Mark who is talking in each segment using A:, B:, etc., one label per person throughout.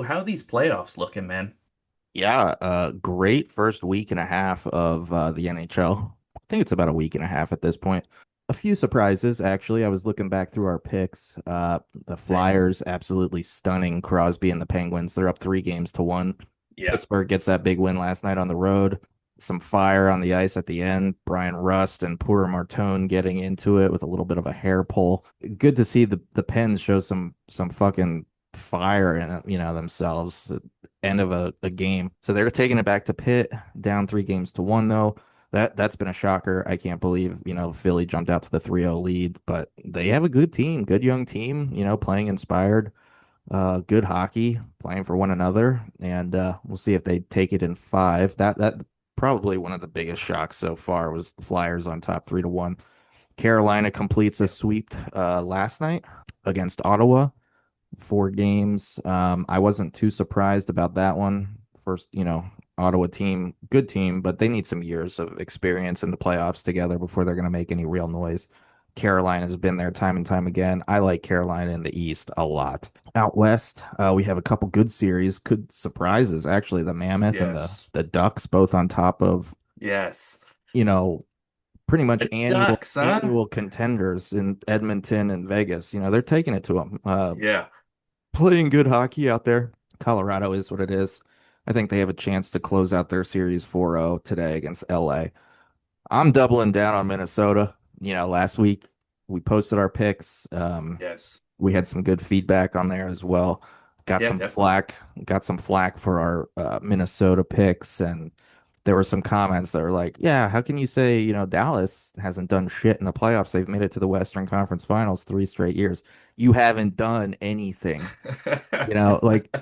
A: How are these playoffs looking, man?
B: Yeah, great first week and a half of the NHL. I think it's about a week and a half at this point. A few surprises, actually. I was looking back through our picks. The
A: Same.
B: Flyers, absolutely stunning. Crosby and the Penguins, they're up 3 games to 1.
A: Yeah.
B: Pittsburgh gets that big win last night on the road. Some fire on the ice at the end. Brian Rust and Poor Martone getting into it with a little bit of a hair pull. Good to see the Pens show some fucking fire in it, themselves end of a game. So they're taking it back to Pitt, down 3 games to 1 though. That's been a shocker. I can't believe, Philly jumped out to the 3-0 lead, but they have a good team, good young team, playing inspired, good hockey, playing for one another, and we'll see if they take it in 5. That probably one of the biggest shocks so far was the Flyers on top 3-1. Carolina completes a
A: Yeah.
B: sweep last night against Ottawa. 4 games. I wasn't too surprised about that one. First, Ottawa team, good team, but they need some years of experience in the playoffs together before they're going to make any real noise. Carolina has been there time and time again. I like Carolina in the East a lot. Out West, we have a couple good series, good surprises actually. The Mammoth and the
A: Yes.
B: the Ducks both on top of
A: Yes.
B: you know pretty much
A: The
B: annual
A: Ducks, huh?
B: annual contenders in Edmonton and Vegas. They're taking it to them.
A: Yeah.
B: Playing good hockey out there. Colorado is what it is. I think they have a chance to close out their series 4-0 today against LA. I'm doubling down on Minnesota. Last week we posted our picks.
A: Yes.
B: We had some good feedback on there as well. Got
A: Yeah,
B: some
A: definitely.
B: flack, got some flack for our Minnesota picks, and there were some comments that were like, "Yeah, how can you say Dallas hasn't done shit in the playoffs? They've made it to the Western Conference Finals 3 straight years. You haven't done anything." Like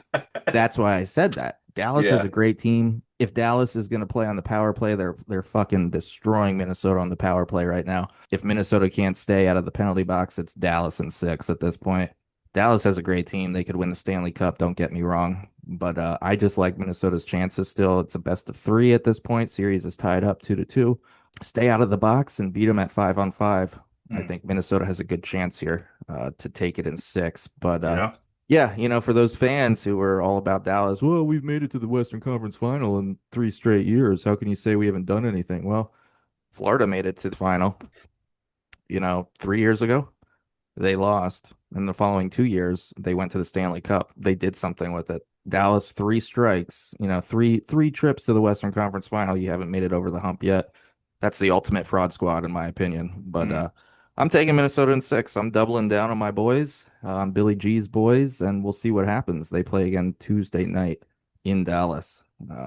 B: that's why I said that. Dallas has
A: Yeah.
B: a great team. If Dallas is going to play on the power play, they're fucking destroying Minnesota on the power play right now. If Minnesota can't stay out of the penalty box, it's Dallas in 6 at this point. Dallas has a great team. They could win the Stanley Cup, don't get me wrong. But I just like Minnesota's chances still. It's a best of 3 at this point. Series is tied up 2-2. Stay out of the box and beat them at 5-on-5. I
A: Mm.
B: think Minnesota has a good chance here to take it in 6. But
A: Yeah.
B: yeah, for those fans who were all about Dallas, well, we've made it to the Western Conference Final in 3 straight years. How can you say we haven't done anything? Well, Florida made it to the final, 3 years ago. They lost. In the following 2 years, they went to the Stanley Cup. They did something with it. Dallas, 3 strikes, three trips to the Western Conference Final. You haven't made it over the hump yet. That's the ultimate fraud squad, in my opinion. But
A: Mm.
B: I'm taking Minnesota in 6. I'm doubling down on my boys, on Billy G's boys, and we'll see what happens. They play again Tuesday night in Dallas.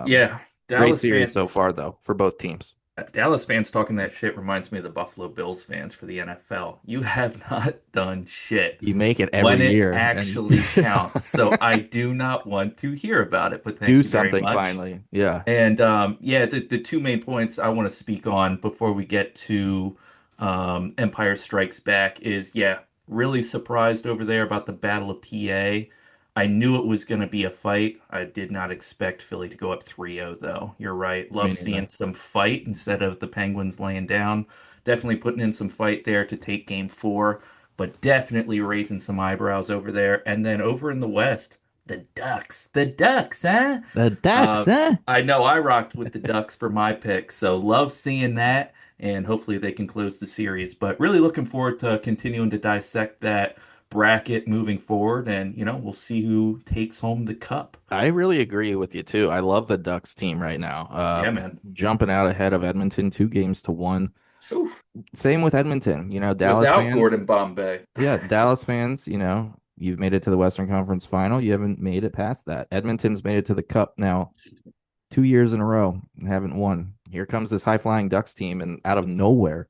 A: Yeah.
B: Great
A: Dallas
B: series so
A: fans.
B: far, though, for both teams.
A: Dallas fans talking that shit reminds me of the Buffalo Bills fans for the NFL. You have not done shit
B: You make it
A: when
B: every
A: it
B: year, and
A: actually counts. So I do not want to hear about it, but
B: do
A: thank you very
B: something
A: much.
B: finally. Yeah.
A: And yeah, the two main points I want to speak on before we get to Empire Strikes Back is yeah, really surprised over there about the Battle of PA. I knew it was going to be a fight. I did not expect Philly to go up 3-0 though. You're right.
B: Me
A: Love seeing
B: neither.
A: some fight instead of the Penguins laying down. Definitely putting in some fight there to take game 4, but definitely raising some eyebrows over there. And then over in the West, the Ducks. The Ducks, huh?
B: The Ducks,
A: Uh,
B: huh?
A: I know I rocked with the Ducks for my pick, so love seeing that, and hopefully they can close the series. But really looking forward to continuing to dissect that bracket moving forward, and we'll see who takes home the cup.
B: I really agree with you too. I love the Ducks team right now.
A: Yeah, man.
B: Jumping out ahead of Edmonton 2 games to 1.
A: Oof.
B: Same with Edmonton. Dallas
A: Without
B: fans.
A: Gordon Bombay.
B: Yeah, Dallas fans. You've made it to the Western Conference Final. You haven't made it past that. Edmonton's made it to the Cup now 2 years in a row. And haven't won. Here comes this high flying Ducks team, and out of nowhere,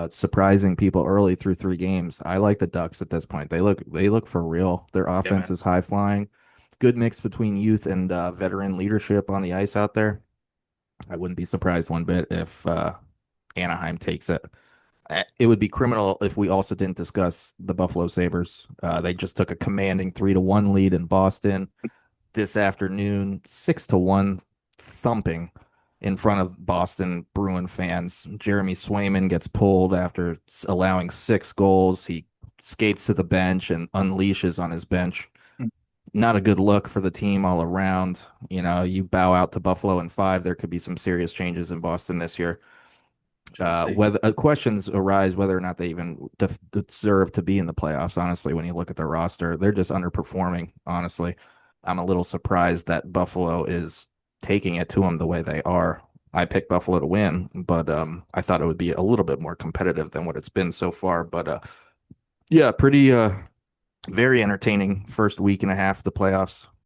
B: surprising people early through 3 games. I like the Ducks at this point. They look for real. Their
A: Yeah,
B: offense
A: man.
B: is high flying. Good mix between youth and veteran leadership on the ice out there. I wouldn't be surprised one bit if Anaheim takes it. It would be criminal if we also didn't discuss the Buffalo Sabres. They just took a commanding 3-1 lead in Boston this afternoon, 6-1 thumping in front of Boston Bruin fans. Jeremy Swayman gets pulled after allowing 6 goals. He skates to the bench and unleashes on his bench. not a good look for the team all around. You know, you bow out to Buffalo in five, there could be some serious changes in Boston this year.
A: Shall see.
B: Whether questions arise whether or not they even deserve to be in the playoffs. Honestly, when you look at their roster, they're just underperforming. Honestly, I'm a little surprised that Buffalo is taking it to them the way they are. I picked Buffalo to win, but I thought it would be a little bit more competitive than what it's been so far. But yeah, pretty very entertaining first week and a half of the playoffs.